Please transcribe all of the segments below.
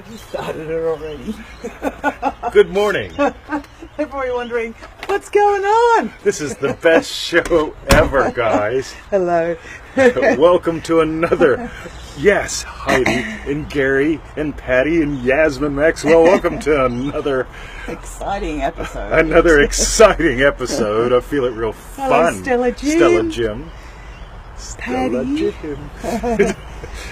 You started it already. Good morning. They're probably wondering, what's going on? This is the best show ever, guys. Hello. Welcome to another, yes, Heidi and Gary and Patty and Yasmin Maxwell. Welcome to another exciting episode. Another exciting episode. I feel it real fun. Hello, Stella Jim. Stella Jim. Stella Patty. Jim.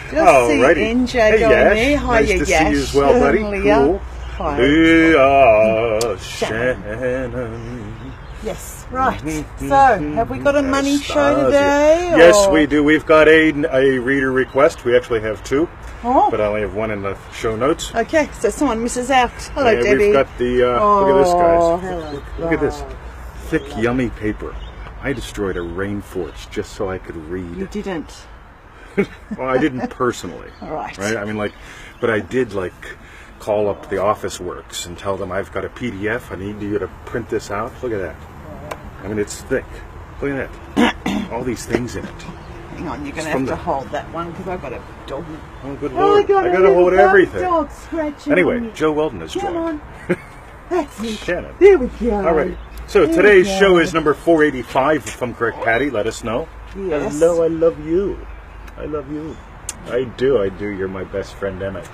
Just see NJ hey, going Yash. there. Hiya, Nice to see Yash. you as well, buddy. Leah. Cool. Hi. Leah Shannon. Yes, right. So, have we got a money show today? Yes, we do. We've got a reader request. We actually have two, Oh. but I only have one in the show notes. Okay, so someone misses out. Hello, And Debbie. we've got the, look at this, guys. Hello. Look at this. Thick, yummy paper. I destroyed a rainforest just so I could read. You didn't. Well, I didn't personally. All right. Right? I mean, but I did, call up the Office Works and tell them I've got a PDF. I need you to print this out. Look at that. I mean, it's thick. Look at that. All these things in it. Hang on, you're going to have to hold that one because I've got a dog. Oh, good Lord. I got to hold everything. Dog scratching. Anyway, Joe Weldon has Come joined. on. That's it. Shannon. There we go. All right. So There today's we go. show is number 485, if I'm correct, Patty. Let us know. Yes. Hello, I love you. I love you. I do. You're my best friend, Emmett.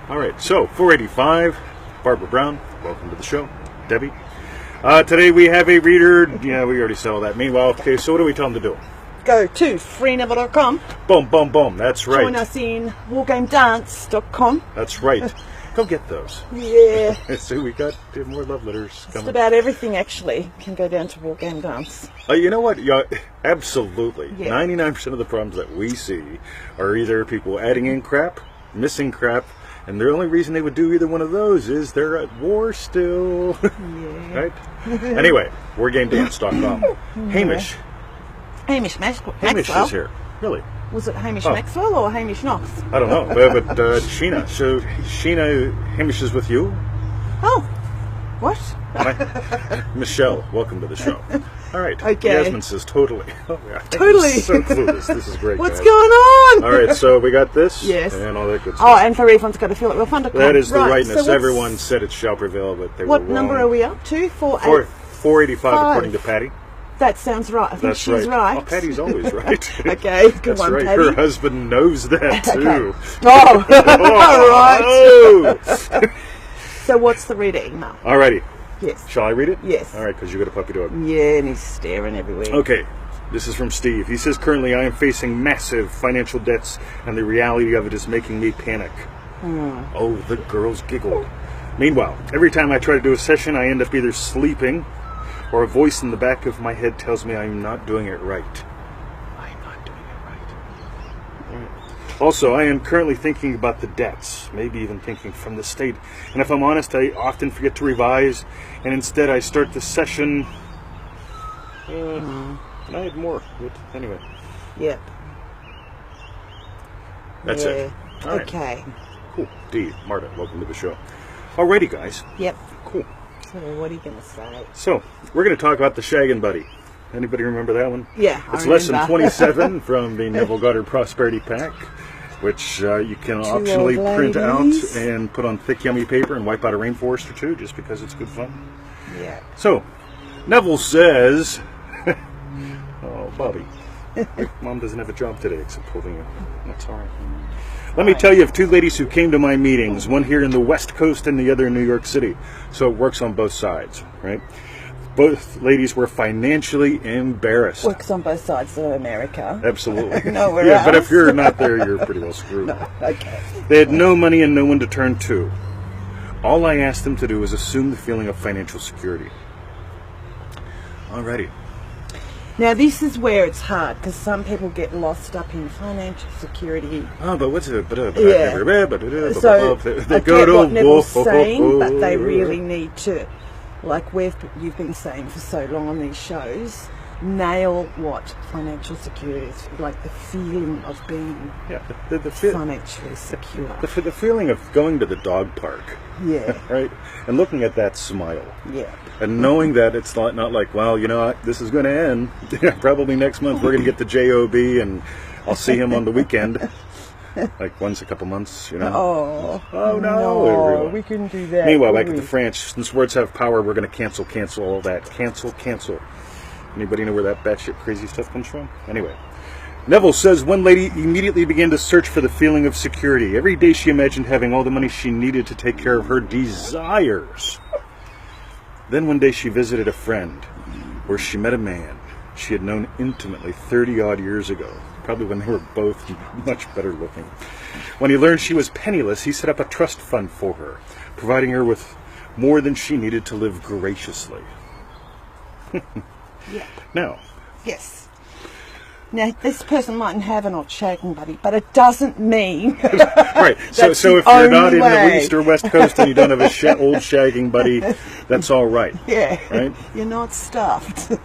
All right, so 485, Barbara Brown, welcome to the show. Debbie. Today we have a reader. Yeah, we already saw that. Meanwhile, okay, so what do we tell them to do? Go to freeneville.com. Boom, boom, boom. That's right. Join us in wargamedance.com. That's right. Go get those. Yeah. So we got more love letters Just coming. about everything actually can go down to War Game Dance. You know what? Yeah, absolutely. Yeah. 99% of the problems that we see are either people adding in crap, missing crap, and the only reason they would do either one of those is they're at war still. Yeah. Right? Anyway, wargamedance.com. Hamish. Hamish Maxwell. Hamish is here. Really? Was it Hamish Oh. Maxwell or Hamish Knox? I don't know. But Sheena. So, Sheena, Hamish is with you? Oh, what? Michelle, welcome to the show. All right. Okay. Yasmin says totally. Oh, yeah. Totally. So clueless. This is great, What's guys. going on? All right, so we got this. Yes. And all that good Oh, stuff. and for refunds, got to feel it. We're fun to come. That is the right, rightness. so what's- Everyone said it shall prevail, but they What were wrong. number are we up to? 485 according to Patty. That sounds right. I think That's she's right. Oh, Patty's always right. Okay, good That's one, right. Patty. Her husband knows that too. Oh, all right. Oh. So what's the reader email? Alrighty. Yes. Shall I read it? Yes. All right, because you got a puppy dog. Yeah, and he's staring everywhere. Okay. This is from Steve. He says, currently I am facing massive financial debts, and the reality of it is making me panic. Oh, the girls giggled. Meanwhile, every time I try to do a session, I end up either sleeping or a voice in the back of my head tells me I'm not doing it right. I'm not doing it right. Also, I am currently thinking about the debts, maybe even thinking from the state. And if I'm honest, I often forget to revise, and instead I start the session. And I had more, but anyway. Yep. That's it. All right. Okay. Cool. D. Marta, welcome to the show. Alrighty, guys. Yep. Cool. So what are you going to say? So, we're going to talk about the Shaggin' Buddy. Anybody remember that one? Yeah, I It's lesson remember. 27 from the Neville Goddard Prosperity Pack, which you can optionally old print out ladies. and put on thick, yummy paper and wipe out a rainforest or two, just because it's good fun. Yeah. So, Neville says, oh, Bobby, Mom doesn't have a job today except holding you. That's all right. Let me tell you of two ladies who came to my meetings, one here in the West Coast and the other in New York City. So it works on both sides, right? Both ladies were financially embarrassed. Works on both sides of America. Absolutely. Nowhere Yeah, but else. if you're not there, you're pretty well screwed. Okay. They had no money and no one to turn to. All I asked them to do was assume the feeling of financial security. Alrighty. Now this is where it's hard because some people get lost up in financial security. Oh, but what's it? Yeah. So they I go get to what Neville's saying, but they really need to, like you've been saying for so long on these shows, nail what financial security is, like the feeling of being financially secure. The feeling of going to the dog park. Yeah. Right? And looking at that smile. Yeah. And knowing that it's not like, well, you know, this is going to end. Probably next month we're going to get the JOB and I'll see him on the weekend. Like once a couple months, you know. Oh no, everyone. we couldn't do that. Meanwhile, back at the French, since words have power, we're going to cancel all that. Cancel. Anybody know where that batshit crazy stuff comes from? Anyway. Neville says one lady immediately began to search for the feeling of security. Every day she imagined having all the money she needed to take care of her desires. Then one day she visited a friend where she met a man she had known intimately 30-odd years ago, probably when they were both much better looking. When he learned she was penniless, he set up a trust fund for her, providing her with more than she needed to live graciously. Yeah. Now. Yes. Now, this person mightn't have an old shagging buddy, but it doesn't mean... Right. So if you're not in the East or West Coast and you don't have a old shagging buddy, that's all right. Yeah. Right? You're not stuffed.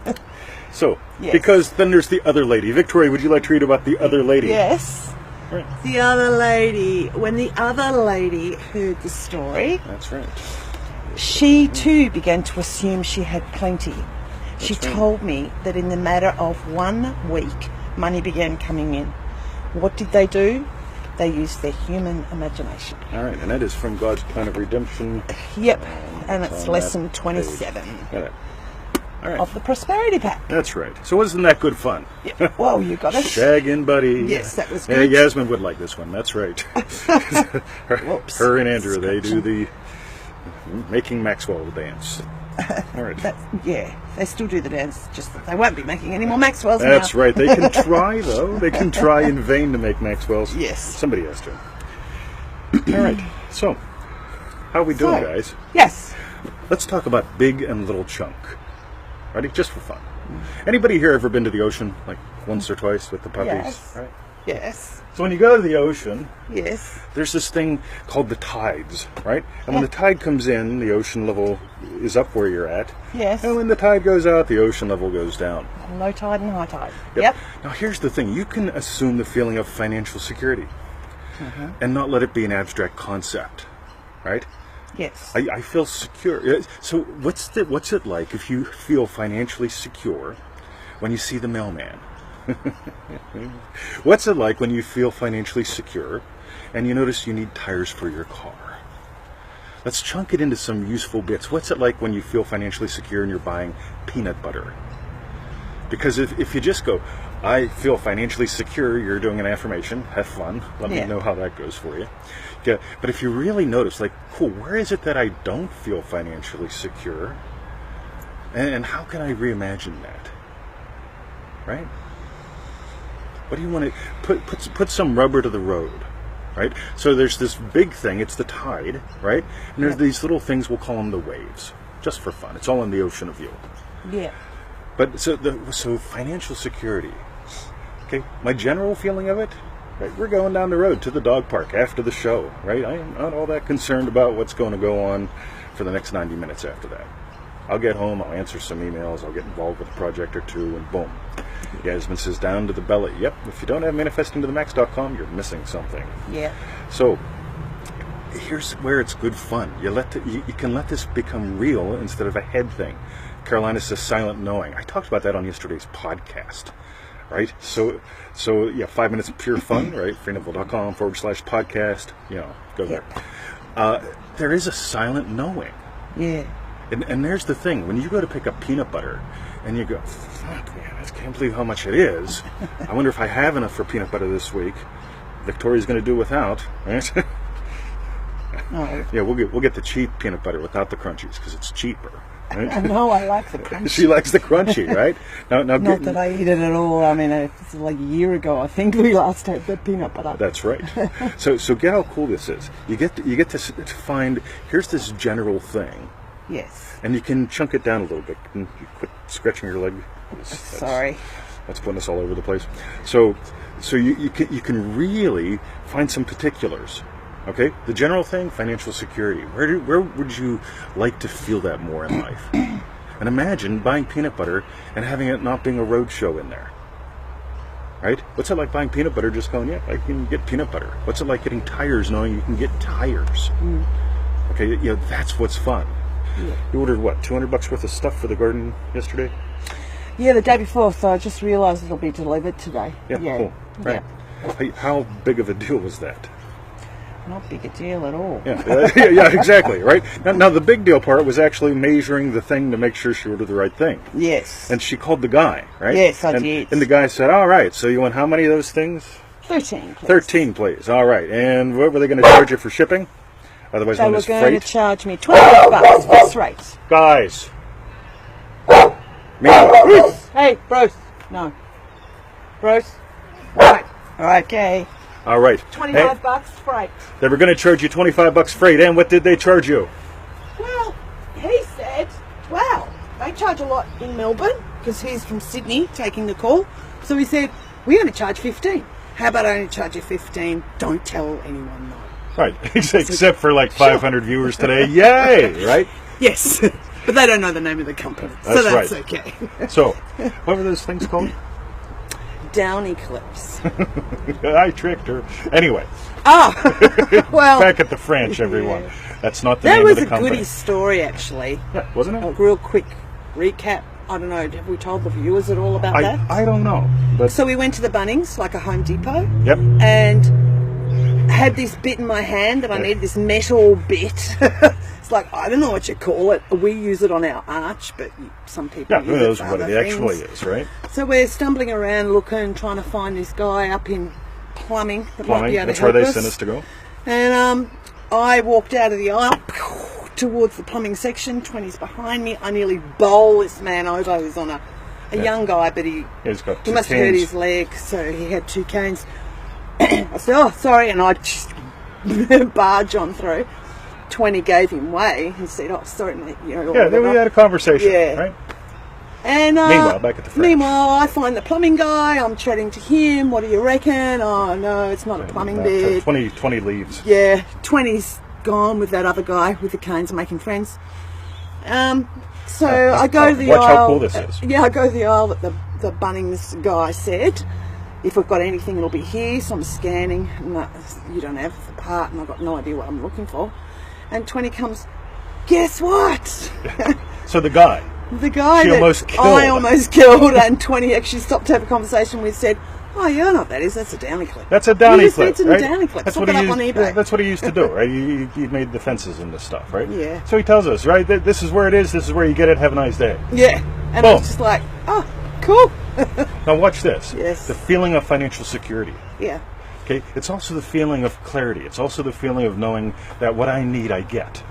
So, yes. Because then there's the other lady. Victoria, would you like to read about the other lady? Yes. Right. The other lady. When the other lady heard the story... That's right. She, too, began to assume she had plenty. She told me that in the matter of 1 week, money began coming in. What did they do? They used their human imagination. All right, and that is from God's Plan of Redemption. Yep, and it's lesson 27 of the Prosperity Pack. That's right. So wasn't that good fun? Yep. Well, you got it. Shaggin' buddy. Yes, that was good. Yeah, Yasmin would like this one. That's right. her and Andrew, they do the making Maxwell dance. All right. Yeah, they still do the dance, just that they won't be making any more Maxwells now. That's right. They can try, though. They can try in vain to make Maxwells. Yes. Somebody has to. All right. So, how are we doing, guys? Yes. Let's talk about big and little chunk. Ready? Just for fun. Anybody here ever been to the ocean, like once or twice with the puppies? Yes. Right? Yes. So when you go to the ocean, yes, there's this thing called the tides, right? And when the tide comes in, the ocean level is up where you're at. Yes. And when the tide goes out, the ocean level goes down. Low tide and high tide. Yep. Now here's the thing. You can assume the feeling of financial security and not let it be an abstract concept, right? Yes. I feel secure. So what's it like if you feel financially secure when you see the mailman? What's it like when you feel financially secure and you notice you need tires for your car? Let's chunk it into some useful bits. What's it like when you feel financially secure and you're buying peanut butter? Because if you just go, I feel financially secure, you're doing an affirmation, have fun, let me know how that goes for you. Yeah, but if you really notice, like, cool, where is it that I don't feel financially secure? And how can I reimagine that? Right? What do you want to put some rubber to the road, right? So there's this big thing, it's the tide, right? And there's these little things, we'll call them the waves, just for fun. It's all in the ocean of you. Yeah. But so financial security. Okay, my general feeling of it, right? We're going down the road to the dog park after the show, right? I am not all that concerned about what's going to go on for the next 90 minutes after that. I'll get home, I'll answer some emails, I'll get involved with a project or two, and boom. Yasmin says, down to the belly. Yep, if you don't have manifestingtothemax.com, you're missing something. Yeah. So, here's where it's good fun. You can let this become real instead of a head thing. Carolina says silent knowing. I talked about that on yesterday's podcast, right? So yeah, 5 minutes of pure fun, right? freeneville.com/podcast. Go there. There is a silent knowing. Yeah. And there's the thing. When you go to pick up peanut butter and you go, fuck, man, I can't believe how much it is. I wonder if I have enough for peanut butter this week. Victoria's going to do without, right? No. Yeah, we'll get the cheap peanut butter without the crunchies because it's cheaper. Right? No, I like the crunchy. She likes the crunchy, right? Now, not that I eat it at all. I mean, it's like a year ago, I think we last had the peanut butter. That's right. So get how cool this is. You get to find, here's this general thing. Yes. And you can chunk it down a little bit. You quit scratching your leg. Sorry. That's putting us all over the place. So you can really find some particulars. Okay? The general thing, financial security. Where would you like to feel that more in life? And imagine buying peanut butter and having it not being a road show in there. Right? What's it like buying peanut butter just going, yeah, I can get peanut butter? What's it like getting tires knowing you can get tires? Okay, that's what's fun. Yeah. You ordered what, $200 worth of stuff for the garden yesterday? Yeah, the day before, so I just realised it'll be delivered today. Yeah, cool. Right. How big of a deal was that? Not big a deal at all. Yeah, exactly, right? Now, the big deal part was actually measuring the thing to make sure she ordered the right thing. Yes. And she called the guy, right? Yes, I did. And the guy said, all right, so you want how many of those things? 13, please. 13, please. All right. And what were they going to charge you for shipping? Otherwise known as freight? They were going to charge me $25 plus rate. Guys. Meanwhile. Hey, Bruce. No. Bruce. Right. Okay. All right. $25 freight. They were going to charge you $25 freight. And what did they charge you? Well, he said, wow, they charge a lot in Melbourne because he's from Sydney taking the call. So he said, we're going to charge 15. How about I only charge you 15? Don't tell anyone, no. Right. Except for like 500 viewers today. Yay, right? Yes. But they don't know the name of the company. So that's right. Okay. So, what were those things called? Downy clips. I tricked her. Anyway. Oh, well. Back at the French, everyone. Yeah. That's not the name of the company. That was a goodie story, actually. Yeah, wasn't it? A real quick recap. I don't know, have we told the viewers at all about that? I don't know. But so we went to the Bunnings, like a Home Depot. Yep. And had this bit in my hand, and I needed this metal bit. It's like, I don't know what you call it. We use it on our arch, but some people use who knows it for what other it things. actually is, right? So we're stumbling around looking, trying to find this guy up in plumbing. That might be able that's to help where they us. sent us to go. And I walked out of the aisle towards the plumbing section. 20's behind me. I nearly bowl this man over. He was on a young guy, but he must have hurt his leg, so he had 2 canes. I said, oh, sorry, and I just barge on through. 20 gave him way and said, oh, sorry, mate. Then we had a conversation, right? And meanwhile, back at the French. Meanwhile, I find the plumbing guy. I'm chatting to him. What do you reckon? Oh, no, it's not a plumbing bid. 20 leaves. Yeah, 20's gone with that other guy with the canes making friends. So I go to the aisle. Watch how cool this is. Yeah, I go to the aisle that the Bunnings guy said, if we've got anything, it'll be here. So I'm scanning. No, you don't have the part, and I've got no idea what I'm looking for. And 20 comes, guess what? So the guy I almost killed, and 20 actually stopped to have a conversation with, said, oh, yeah, I know what that is. That's a Downy clip. That's a Downy clip, it's a right? Downy clip. That's Look what it he up on used, eBay. that's what he used to do, right? He made the fences and this stuff, right? Yeah. So he tells us, right, this is where it is, this is where you get it, have a nice day. Yeah. And I was just like, oh, cool. Now watch this. Yes. The feeling of financial security. Yeah. Okay, it's also the feeling of clarity. It's also the feeling of knowing that what I need, I get.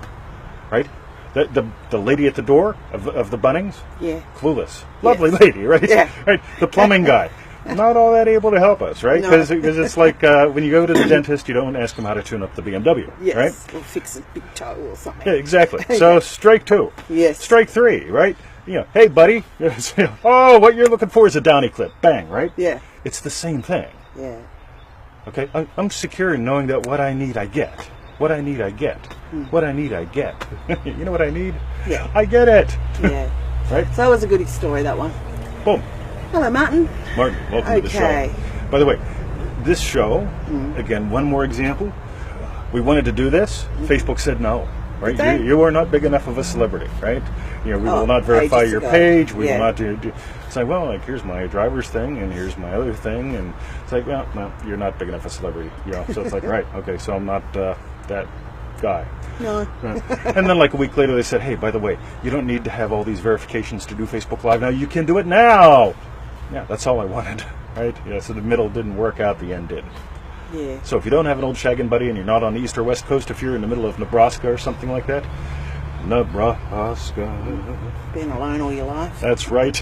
Right? The lady at the door of the Bunnings? Yeah. Clueless. Lovely lady, right? Yeah. Right. The plumbing guy. Not all that able to help us, right? Because it's like when you go to the dentist, you don't ask them how to tune up the BMW, yes. right? Or fix a big toe or something. Yeah, exactly. So strike 2. Yes. Strike 3, right? Hey, buddy. Oh, what you're looking for is a Downy clip. Bang, right? Yeah. It's the same thing. Yeah. Okay? I'm secure in knowing that what I need, I get. What I need, I get. What I need, I get. You know what I need? Yeah. I get it. Yeah. Right? So that was a good story, that one. Boom. Hello, Martin. Martin, welcome to the show. By the way, this show, again, one more example. We wanted to do this. Facebook said no. Right? You are not big enough of a celebrity, right? We will not verify your page. We will not do. It's like, well, here's my driver's thing, and here's my other thing, and it's like, well, no, you're not big enough a celebrity. So it's like, right, okay, so I'm not that guy. No. And then like a week later, they said, hey, by the way, you don't need to have all these verifications to do Facebook Live now. You can do it now. Yeah, that's all I wanted, right? Yeah, so the middle didn't work out, the end did. Yeah. So if you don't have an old shaggin' buddy and you're not on the east or west coast, if you're in the middle of Nebraska or something like that, Nebraska. Been alone all your life. That's right.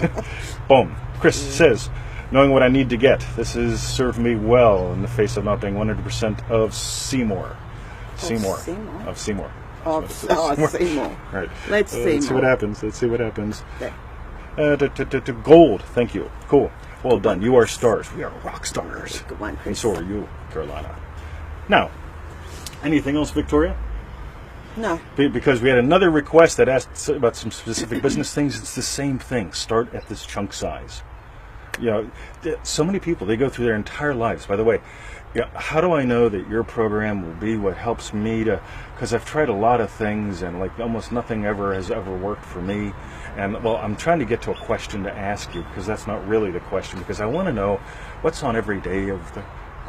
Boom. Chris says, knowing what I need to get, this has served me well in the face of not being 100% of Seymour. Seymour. Of Seymour. Seymour. Right. Let's see what happens. Let's see what happens. Yeah. To gold. Thank you. Cool. Well done. You are stars. We are rock stars. Good one, Chris. And so are you, Carolina. Now, anything else, Victoria? No. Because we had another request that asked about some specific business things. It's the same thing. Start at this chunk size. So many people, they go through their entire lives. By the way, how do I know that your program will be what helps me to, because I've tried a lot of things and like almost nothing has ever worked for me. And well, I'm trying to get to a question to ask you, because that's not really the question, because I want to know what's on every day of the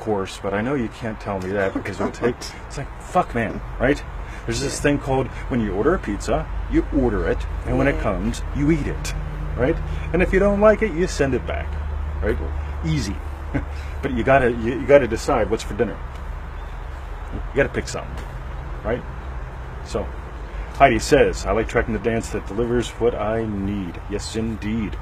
course, but I know you can't tell me that because it would take. It's like, fuck, man, right? There's this thing called when you order a pizza, you order it, and when it comes, you eat it, right? And if you don't like it, you send it back, right? Easy. But you gotta decide what's for dinner. You gotta pick something, right? So, Heidi says, I like tracking the dance that delivers what I need. Yes, indeed.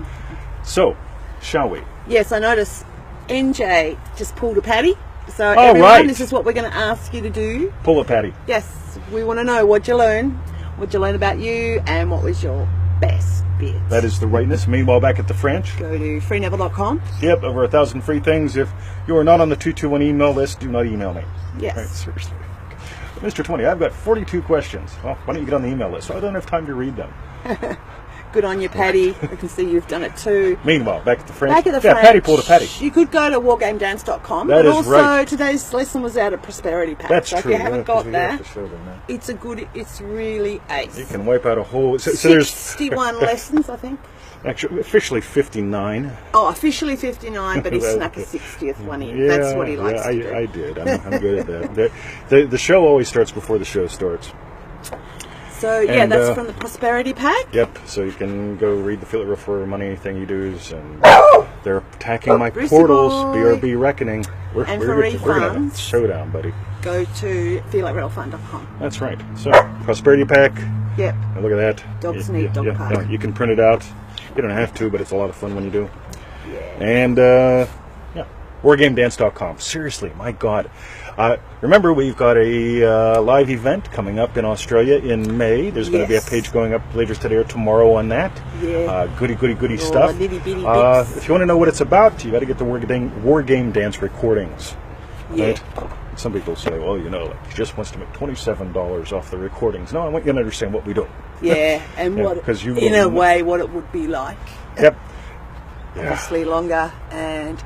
So, shall we? Yes, I noticed NJ just pulled a Patty. So Oh, everyone, right. this is what we're going to ask you to do. Pull a Patty. Yes, we want to know what'd you learn about you, and what was your best bit. That is the rightness. Meanwhile, back at the French. Go to freeneville.com. Yep, over 1,000 free things. If you are not on the 221 email list, do not email me. Yes. Right, seriously. Mr. 20, I've got 42 questions. Well, why don't you get on the email list? So I don't have time to read them. Good on you, Patty. I can see you've done it too. Meanwhile, back at the French. Back at the French. Patty pulled a Patty. You could go to wargamedance.com. That and is also, right. Today's lesson was out of Prosperity Pack. That's so true. if you haven't got that, You it's really ace. can wipe out a whole... So there's 61 lessons, I think. actually officially 59. Oh, officially 59, but he snuck a 60th one in. That's what he likes to do. I did. I'm good at that. The show always starts before the show starts. So, yeah, And, that's from the Prosperity Pack. Yep, so you can go read the Feel It Real for Money thingy doos, and they're attacking my Brucey portals. boy. BRB Reckoning. And for we're gonna have a refunds. showdown, buddy. Go to feelikerealfun.com. That's right. So, Prosperity Pack. Yep. And look at that. Dogs need dog park. No, you can print it out. You don't have to, but it's a lot of fun when you do. Yeah. And, wargamedance.com. Seriously, my God. Remember, we've got a live event coming up in Australia in May. There's going to be a page going up later today or tomorrow on that. Yeah. Goody stuff. Bitty If you want to know what it's about, you got to get the War Game Dance recordings. Yeah. Right? Some people say, well, he just wants to make $27 off the recordings. No, I want you to understand what we do. Yeah, and Yeah, what, 'cause you in will- a way, what it would be like. Yep. Yeah. Obviously longer, and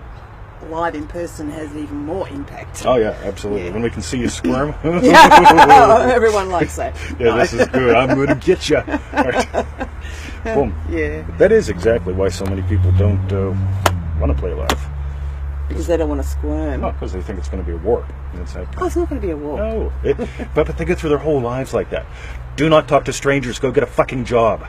live in person has even more impact. Oh, yeah, absolutely. Yeah. When we can see you squirm. Yeah, everyone likes that. Yeah, this is good. I'm going to get you. Right. Boom. Yeah, That is exactly why so many people don't want to play live. because they don't want to squirm. Oh, because they think it's going to be a war. And it's like, Oh, it's not going to be a war. no. But they go through their whole lives like that. Do not talk to strangers. Go get a fucking job.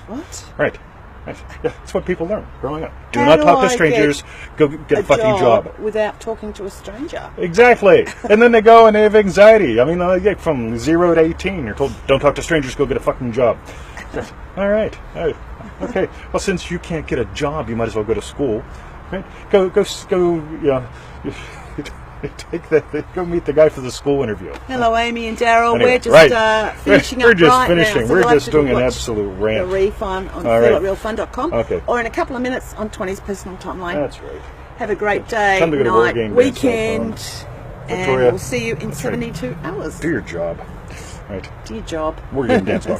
What? Right. Yeah, that's what people learn growing up. Do How not do talk to I strangers. Go get a fucking job. without talking to a stranger. Exactly. And then they go and they have anxiety. I mean, from 0 to 18, you're told, don't talk to strangers, go get a fucking job. All right. Okay. Well, since you can't get a job, you might as well go to school. Right? Go, go meet the guy for the school interview. Hello, Amy and Daryl. Anyway, We're just finishing We're up just right finishing. now. So We're you'll just have to doing an watch absolute rant. The refund on All right. feelitrealfun.com. Okay. Or in a couple of minutes on 20's personal timeline. That's right. Have a great day, Time to go to night, wargamedance.com. weekend, and Victoria, we'll see you in that's right. 72 hours. Do your job. Right. Do your job. Wargamedance.com.